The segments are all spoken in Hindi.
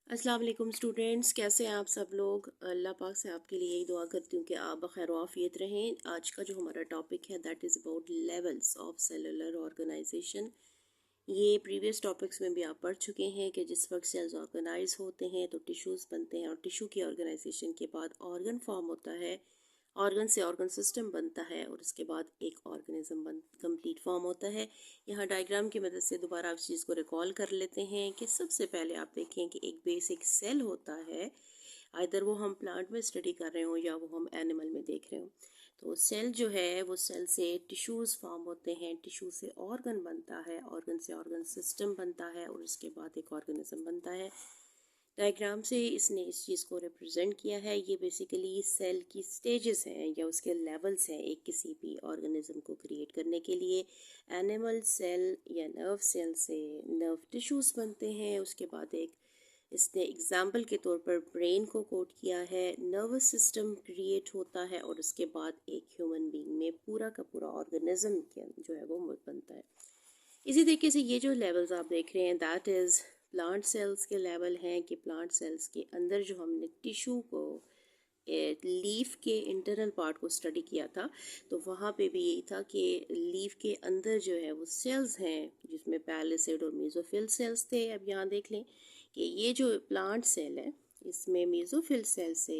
अस्सलाम वालेकुम स्टूडेंट्स, कैसे हैं आप सब लोग। अल्लाह पाक से आपके लिए यही दुआ करती हूँ कि आप बखैर आफियत रहें। आज का जो हमारा टॉपिक है that is about levels of cellular organisation. ये प्रीवियस टॉपिक्स में भी आप पढ़ चुके हैं कि जिस वक्त सेल्स ऑर्गेनाइज होते हैं तो टिश्यूज़ बनते हैं और टिश्यू की ऑर्गेनाइजेशन के बाद ऑर्गन फॉर्म होता है, ऑर्गन से ऑर्गन सिस्टम बनता है और उसके बाद एक ऑर्गेनिज्म कंप्लीट फॉर्म होता है। यहाँ डायग्राम की मदद से दोबारा आप इस चीज़ को रिकॉल कर लेते हैं कि सबसे पहले आप देखें कि एक बेसिक सेल होता है, आइदर वो हम प्लांट में स्टडी कर रहे हो या वो हम एनिमल में देख रहे हो। तो सेल जो है वो सेल से टिश्यूज़ फॉर्म होते हैं, टिश्यू से ऑर्गन बनता है, ऑर्गन से ऑर्गन सिस्टम बनता है और उसके बाद एक ऑर्गेनिज्म बनता है। डायग्राम से इसने इस चीज़ को रिप्रेजेंट किया है। ये बेसिकली सेल की स्टेजेस हैं या उसके लेवल्स हैं एक किसी भी ऑर्गेनिज्म को क्रिएट करने के लिए। एनिमल सेल या नर्व सेल से नर्व टिश्यूज़ बनते हैं। उसके बाद एक इसने एग्जाम्पल के तौर पर ब्रेन को कोट किया है। नर्वस सिस्टम क्रिएट होता है और उसके बाद एक ह्यूमन बीइंग में पूरा का पूरा ऑर्गेनिज्म जो है वो बनता है। इसी तरीके से ये जो लेवल्स आप देख रहे हैं दैट इज़ प्लांट सेल्स के लेवल हैं कि प्लांट सेल्स के अंदर जो हमने टिश्यू को लीफ के इंटरनल पार्ट को स्टडी किया था तो वहाँ पे भी यही था कि लीफ के अंदर जो है वो सेल्स हैं जिसमें पैलिसेड और मेसोफिल सेल्स थे। अब यहाँ देख लें कि ये जो प्लांट सेल है इसमें मेसोफिल सेल से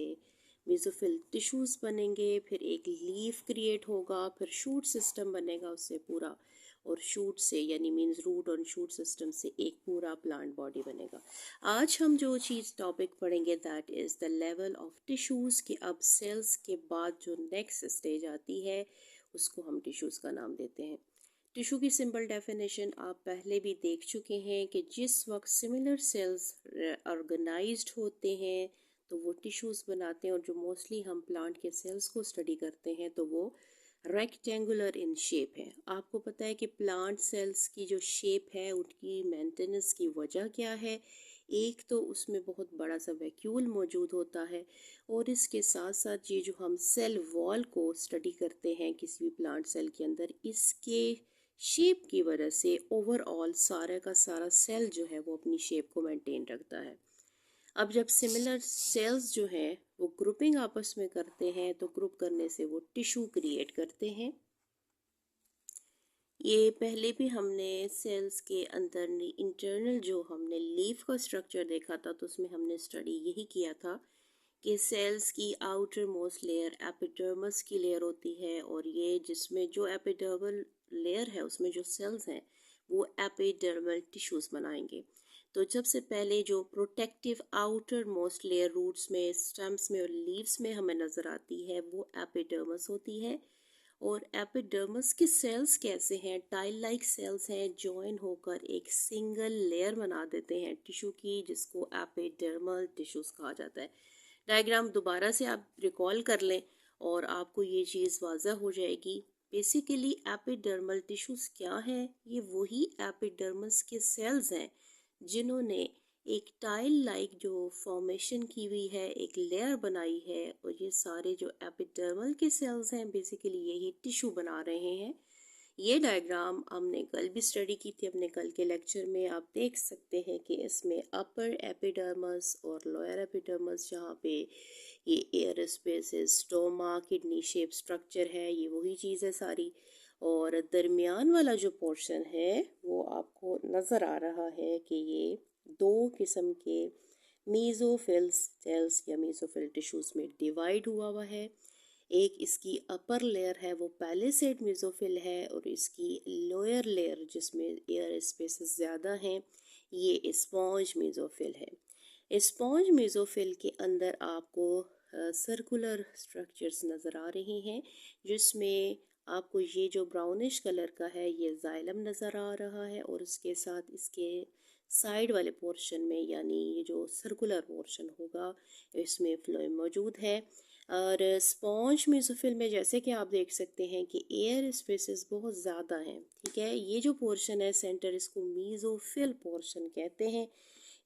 मेसोफिल टिश्यूज़ बनेंगे, फिर एक लीफ क्रिएट होगा, फिर शूट सिस्टम बनेगा उससे पूरा, और शूट से यानी मीन्स रूट और शूट सिस्टम से एक पूरा प्लांट बॉडी बनेगा। आज हम जो चीज़ टॉपिक पढ़ेंगे that is the level of tissues कि अब सेल्स के बाद जो नेक्स्ट स्टेज आती है उसको हम टिश्यूज़ का नाम देते हैं। टिश्यू की सिंपल डेफिनेशन आप पहले भी देख चुके हैं कि जिस वक्त सिमिलर सेल्स ऑर्गेनाइज्ड होते हैं तो वो टिश्यूज़ बनाते हैं, और जो मोस्टली हम प्लांट के सेल्स को स्टडी करते हैं तो वो रेक्टेंगुलर इन शेप है। आपको पता है कि प्लांट सेल्स की जो शेप है उनकी मेंटेनेंस की वजह क्या है। एक तो उसमें बहुत बड़ा सा वैक्यूल मौजूद होता है, और इसके साथ साथ ये जो हम सेल वॉल को स्टडी करते हैं किसी भी प्लांट सेल के अंदर, इसके शेप की वजह से ओवरऑल सारा का सारा सेल जो है वो अपनी शेप को मेंटेन रखता है। अब जब सिमिलर सेल्स जो हैं वो ग्रुपिंग आपस में करते हैं तो ग्रुप करने से वो टिश्यू क्रिएट करते हैं। ये पहले भी हमने सेल्स के अंदर इंटरनल जो हमने लीफ का स्ट्रक्चर देखा था तो उसमें हमने स्टडी यही किया था कि सेल्स की आउटर मोस्ट लेयर एपिडर्मस की लेयर होती है, और ये जिसमें जो एपिडर्मल लेयर है उसमें जो सेल्स हैं वो एपिडर्मल टिश्यूज बनाएंगे। तो सबसे पहले जो protective outer most layer roots में, स्टेम्स में और लीव्स में हमें नज़र आती है वो एपिडर्मस होती है। और एपिडर्मस के सेल्स कैसे हैं, टाइल लाइक सेल्स हैं, जॉइन होकर एक सिंगल लेयर बना देते हैं टिश्यू की जिसको एपिडर्मल टिश्यूज कहा जाता है। डायग्राम दोबारा से आप रिकॉल कर लें और आपको ये चीज़ वाज़ा हो जाएगी। बेसिकली एपिडर्मल टिश्यूज क्या है, ये वही एपिडर्मस के सेल्स हैं जिन्होंने एक टाइल लाइक जो फॉर्मेशन की हुई है, एक लेयर बनाई है, और ये सारे जो एपिडर्मल के सेल्स हैं बेसिकली यही टिश्यू बना रहे हैं। ये डायग्राम हमने कल भी स्टडी की थी अपने कल के लेक्चर में। आप देख सकते हैं कि इसमें अपर एपिडर्मस और लोअर एपिडर्मस, जहाँ पे ये air spaces, stoma, kidney shape structure है, ये वही चीज़ है सारी। और दरमियान वाला जो पोर्शन है वो आपको नज़र आ रहा है कि ये दो किस्म के मीज़ोफिल सेल्स या मीज़ोफिल टिश्यूज़ में डिवाइड हुआ है। एक इसकी अपर लेयर है वो पैलिसेड मेसोफिल है, और इसकी लोअर लेयर जिसमें एयर स्पेसेस ज़्यादा हैं ये स्पॉन्ज मेसोफिल है। स्पॉन्ज मेसोफिल के अंदर आपको सर्कुलर स्ट्रक्चर्स नज़र आ रहे हैं जिसमें आपको ये जो ब्राउनिश कलर का है ये जाइलम नज़र आ रहा है, और इसके साथ इसके साइड वाले पोर्शन में यानी ये जो सर्कुलर पोर्शन होगा इसमें फ्लोएम मौजूद है। और स्पॉन्ज मेसोफिल में जैसे कि आप देख सकते हैं कि एयर स्पेसेस बहुत ज़्यादा हैं, ठीक है। ये जो पोर्शन है सेंटर, इसको मीज़ोफिल पोर्शन कहते हैं।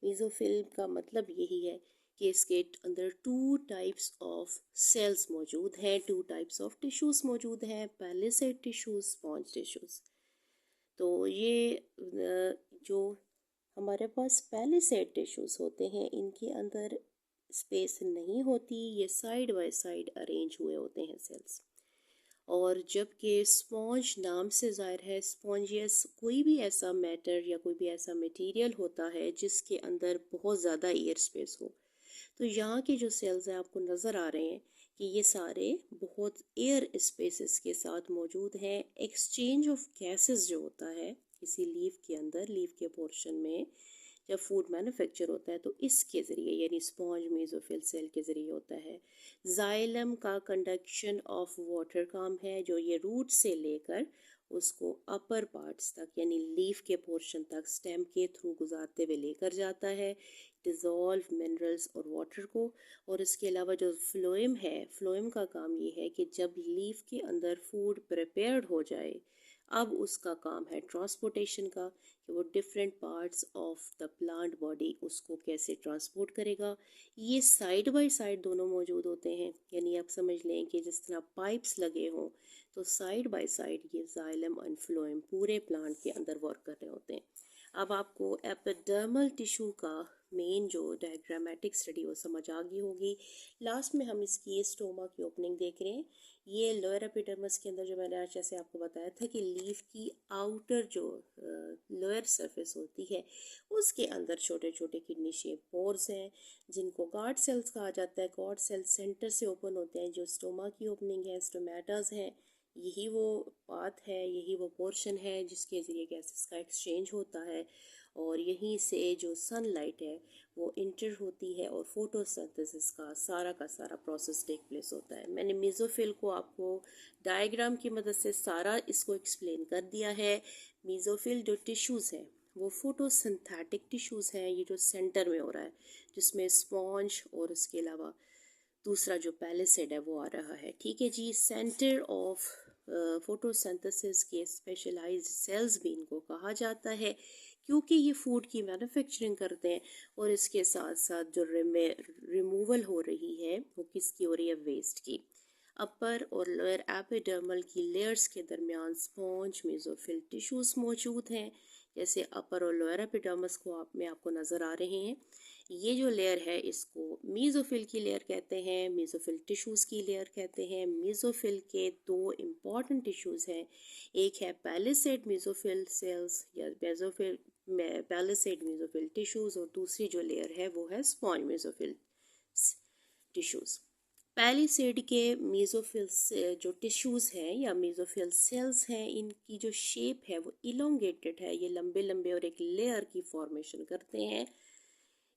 मीज़ोफिल का मतलब यही है कि इसके अंदर टू टाइप्स ऑफ सेल्स मौजूद हैं, टू टाइप्स ऑफ टिश्यूज़ मौजूद हैं, पैलिसेड टिश्यूज़, स्पॉन्ज टिश्यूज़। तो ये जो हमारे पास पैलिसेड टिश्यूज़ होते हैं, इनके अंदर स्पेस नहीं होती, ये साइड बाय साइड अरेंज हुए होते हैं सेल्स। और जबकि स्पॉन्ज नाम से ज़ाहिर है, स्पॉन्जियस कोई भी ऐसा मैटर या कोई भी ऐसा मटेरियल होता है जिसके अंदर बहुत ज़्यादा एयर स्पेस हो। तो यहाँ के जो सेल्स हैं आपको नज़र आ रहे हैं कि ये सारे बहुत एयर स्पेसेस के साथ मौजूद हैं। एक्सचेंज ऑफ गैसेस जो होता है किसी लीफ के अंदर, लीफ के पोर्शन में जब फूड मैन्युफैक्चर होता है तो इसके ज़रिए यानी स्पॉन्ज मेसोफिल सेल के ज़रिए होता है। जाइलम का कंडक्शन ऑफ वाटर काम है, जो ये रूट से लेकर उसको अपर पार्ट्स तक यानी लीफ के पोर्शन तक स्टेम के थ्रू गुजारते हुए लेकर जाता है डिज़ोल्व मिनरल्स और वाटर को। और इसके अलावा जो फ्लोएम है, फ्लोएम का काम ये है कि जब लीफ के अंदर फूड प्रिपेयर्ड हो जाए, अब उसका काम है ट्रांसपोर्टेशन का, कि वो different parts of the plant body उसको कैसे ट्रांसपोर्ट करेगा। ये साइड बाय साइड दोनों मौजूद होते हैं, यानी आप समझ लें कि जिस तरह पाइप्स लगे हों तो साइड बाय साइड ये जाइलम एंड फ्लोएम पूरे प्लांट के अंदर वर्क कर रहे होते हैं। अब आपको एपिडर्मल टिश्यू का मेन जो डायग्रामेटिक स्टडी वो समझ आ गई होगी। लास्ट में हम इसकी स्टोमा की ओपनिंग देख रहे हैं। ये लोअर एपिडर्मस के अंदर जो मैंने आज जैसे आपको बताया था कि लीफ की आउटर जो लोअर सरफेस होती है उसके अंदर छोटे छोटे किडनी शेप पोर्स हैं जिनको गार्ड सेल्स कहा जाता है। गार्ड सेल्स सेंटर से ओपन होते हैं। जो स्टोमा की ओपनिंग है, स्टोमेटास हैं, यही वो पाथ है, यही वो पोर्शन है जिसके ज़रिए गैसेस का एक्सचेंज होता है और यहीं से जो सनलाइट है वो इंटर होती है और फोटोसिंथेसिस का सारा प्रोसेस टेक प्लेस होता है। मैंने मेसोफिल को आपको डायग्राम की मदद से सारा इसको एक्सप्लेन कर दिया है। मेसोफिल जो टिश्यूज़ हैं वो फोटोसिंथेटिक टिश्यूज़ हैं, ये जो सेंटर में हो रहा है जिसमें स्पॉन्ज और इसके अलावा दूसरा जो पैलिसेड है वो आ रहा है। ठीक है जी, सेंटर ऑफ फोटोसिंथेसिस के स्पेशलाइज्ड सेल्स भी इनको कहा जाता है क्योंकि ये फूड की मैन्युफैक्चरिंग करते हैं और इसके साथ साथ जो रिमूवल हो रही है वो किसकी हो रही है, वेस्ट की। अपर और लोअर एपिडर्मल की लेयर्स के दरमियान स्पॉन्ज मेसोफिल टिश्यूज मौजूद हैं। जैसे अपर और लोअर एपिडर्मस को आपको नज़र आ रहे हैं। ये जो लेयर है इसको मेसोफिल की लेयर कहते हैं, मेसोफिल टिश्यूज़ की लेयर कहते हैं। मेसोफिल के दो इम्पॉर्टेंट टिश्यूज़ हैं, एक है पैलिसेड मेसोफिल सेल्स या मेसोफिल पैलिसेड मेसोफिल टिश्यूज़ और दूसरी जो लेयर है वो है स्पॉन्ज मेसोफिल टिश्यूज़। पैलिसेड के मेसोफिल जो टिश्यूज़ हैं या मेसोफिल सेल्स हैं, इनकी जो शेप है वो इलोंगेटेड है, ये लंबे लंबे और एक लेयर की फॉर्मेशन करते हैं।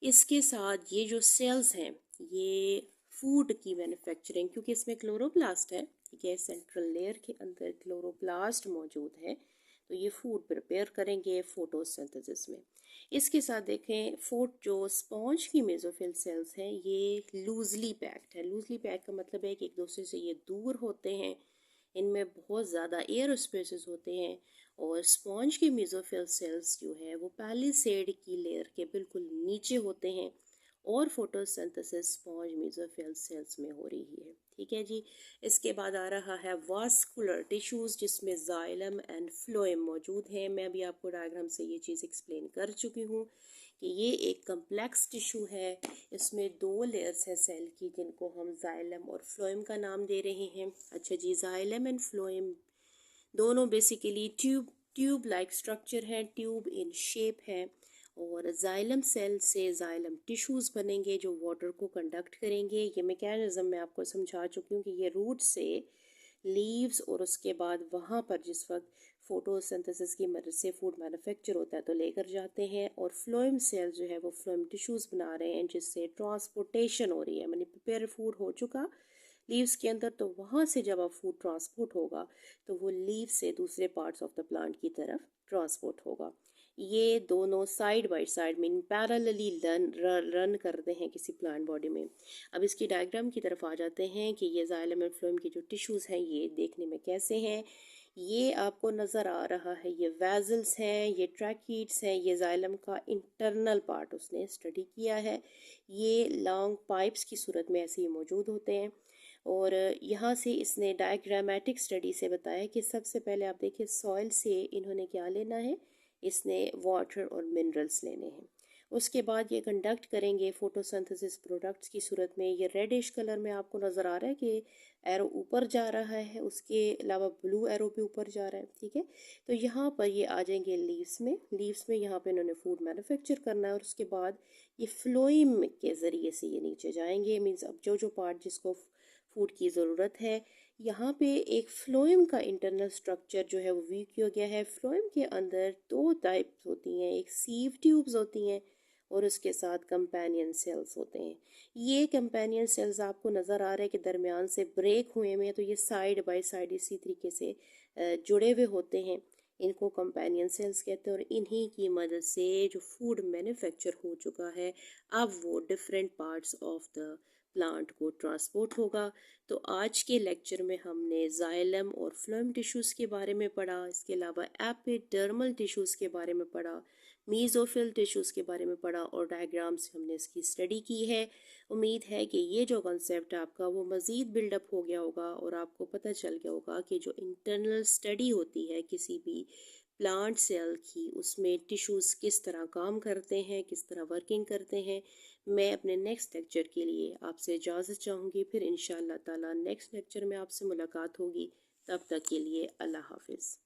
इसके साथ ये जो सेल्स हैं ये फूड की मैन्युफैक्चरिंग, क्योंकि इसमें क्लोरोप्लास्ट है, ठीक है, सेंट्रल लेयर के अंदर क्लोरोप्लास्ट मौजूद है, तो ये फूड प्रिपेयर करेंगे फोटोसिंथेसिस में। इसके साथ देखें जो स्पॉन्ज की मेसोफिल सेल्स हैं ये लूजली पैक्ड है। लूजली पैक्ड का मतलब है कि एक दूसरे से ये दूर होते हैं, इनमें बहुत ज़्यादा एयर स्पेसेस होते हैं। और स्पॉन्ज की मेसोफिल सेल्स जो है वो पैलिसेड की लेयर के बिल्कुल नीचे होते हैं और फोटोसिंथेसिस स्पॉन्ज मेसोफिल सेल्स में हो रही है। ठीक है जी। इसके बाद आ रहा है वास्कुलर टिश्यूज़ जिसमें जाइलम एंड फ्लोएम मौजूद हैं। मैं भी आपको डायग्राम से ये चीज़ एक्सप्लेन कर चुकी हूँ कि ये एक कम्प्लेक्स टिश्यू है। इसमें दो लेयर्स हैं सेल की जिनको हम जाइलम और फ्लोएम का नाम दे रहे हैं। अच्छा जी, जाइलम एंड फ्लोएम दोनों बेसिकली ट्यूब लाइक स्ट्रक्चर है, ट्यूब इन शेप है और जाइलम सेल से जाइलम टिश्यूज़ बनेंगे जो वाटर को कंडक्ट करेंगे। ये मैकेनिज़्म मैं आपको समझा चुकी हूँ कि ये रूट से लीव्स और उसके बाद वहाँ पर जिस वक्त फोटोसिंथेसिस की मदद से फूड मैन्युफैक्चर होता है तो लेकर जाते हैं और फ्लोएम सेल जो है वो फ्लोएम टिश्यूज़ बना रहे हैं जिससे ट्रांसपोर्टेशन हो रही है। मैंने प्रिपेयर फूड हो चुका लीव्स के अंदर, तो वहाँ से जब अब फूड ट्रांसपोर्ट होगा तो वो लीव से दूसरे पार्ट्स ऑफ द प्लांट की तरफ ट्रांसपोर्ट होगा। ये दोनों side by side mean parallelly run करते हैं किसी प्लांट बॉडी में। अब इसकी डायग्राम की तरफ आ जाते हैं कि ये जाइलम एंड फ्लोएम की जो टिश्यूज़ हैं ये देखने में कैसे हैं। ये आपको नज़र आ रहा है, ये वेजल्स हैं, ये ट्रैकीड्स हैं, ये जाइलम का इंटरनल पार्ट उसने स्टडी किया है। ये लॉन्ग पाइप्स की सूरत में ऐसे ही मौजूद होते हैं और यहाँ से इसने डायग्रामेटिक स्टडी से बताया कि सबसे पहले आप देखिए सॉइल से इन्होंने क्या लेना है, इसने वाटर और मिनरल्स लेने हैं। उसके बाद ये कंडक्ट करेंगे फोटोसिंथेसिस प्रोडक्ट्स की सूरत में। ये रेडिश कलर में आपको नज़र आ रहा है कि एरो ऊपर जा रहा है, उसके अलावा ब्लू एरो भी ऊपर जा रहा है, ठीक है। तो यहाँ पर ये आ जाएंगे लीव्स में यहाँ पे इन्होंने फूड मैन्युफैक्चर करना है और उसके बाद ये फ्लोइम के ज़रिए से ये नीचे जाएंगे। मीन्स अब जो जो पार्ट जिसको फूड की ज़रूरत है, यहाँ पे एक फ्लोएम का इंटरनल स्ट्रक्चर जो है वो वीक हो गया है। फ्लोएम के अंदर दो टाइप्स होती हैं, एक सीव ट्यूब्स होती हैं और उसके साथ कंपेनियन सेल्स होते हैं। ये कंपेनियन सेल्स आपको नज़र आ रहे हैं कि दरमियान से ब्रेक हुए हैं, तो ये साइड बाय साइड इसी तरीके से जुड़े हुए होते हैं। इनको कंपेनियन सेल्स कहते हैं और इन्हीं की मदद से जो फूड मैन्युफैक्चर हो चुका है, अब वो different parts of the plant को ट्रांसपोर्ट होगा। तो आज के लेक्चर में हमने जाइलम और फ्लोएम टिश्यूज़ के बारे में पढ़ा, इसके अलावा एपिडर्मल टिश्यूज़ के बारे में पढ़ा, मीज़ोफिल टिश्यूज़ के बारे में पढ़ा और डायग्राम से हमने इसकी स्टडी की है। उम्मीद है कि ये जो कॉन्सेप्ट आपका वो मज़ीद बिल्डअप हो गया होगा और आपको पता चल गया होगा कि जो इंटरनल स्टडी होती है किसी भी प्लांट सेल की, उसमें टिश्यूज़ किस तरह काम करते हैं, किस तरह वर्किंग करते हैं। मैं अपने नेक्स्ट लेक्चर के लिए आपसे इजाज़त चाहूँगी, फिर इंशाअल्लाह ताला नेक्स्ट लेक्चर में आपसे मुलाकात होगी। तब तक के लिए अल्लाह हाफिज़।